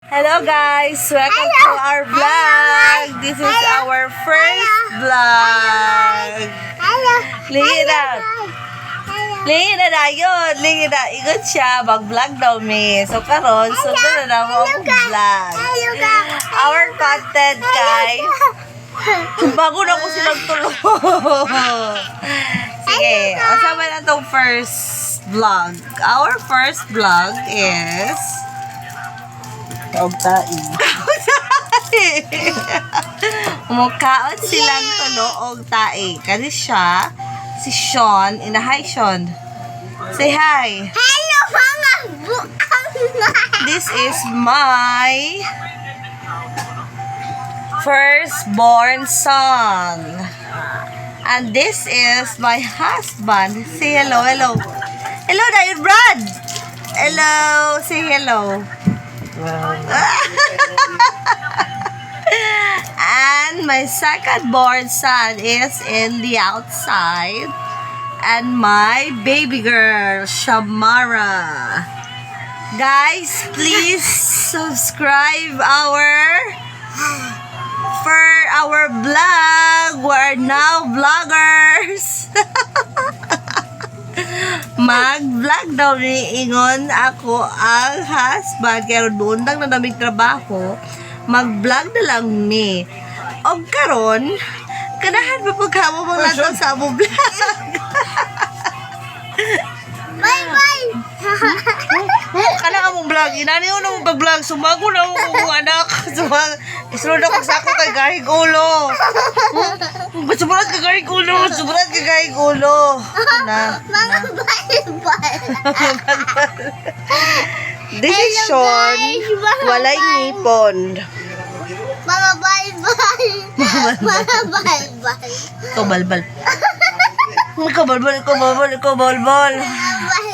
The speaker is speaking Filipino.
Hello guys! Welcome to our vlog! This is our first vlog! Lingin na yun! Lingin na! Igot siya! Mag-vlog daw mi! So karon, sunod na lang ako vlog! Our content guys! Bago na ko silang tulong! Sige! Masama na itong first vlog. Our first vlog is Kaugtain. Mukhaon silang tuloog tae. Kasi siya, si Sean, hi Sean. Say hi. Hello mga bukang This is my firstborn son. And this is my husband. Say hello, hello. Hello, Dayon Brad. Hello, say hello. And my second born son is in the outside. And my baby girl, Shamara. Guys, please subscribe for our vlog. We're now vloggers. Mag-vlog daw ni ingon ako ang husband kaya doon lang na naming trabaho mag-vlog na lang ni og karon kanahan pa pagkamo mo lang sa amo vlog. Bye bye. Kana among vlog inani uno mo pag-vlog sumago na mo anak isunod ako sa ako kay gahig ulo. Suburat ka gahig ulo, suburat ka gahig ulo. Na. Mga bye bye. Desisyon, walay ngipon. Mga bye bye. Mga bye bye. Ikaw balbal. Ikaw balbal. Bye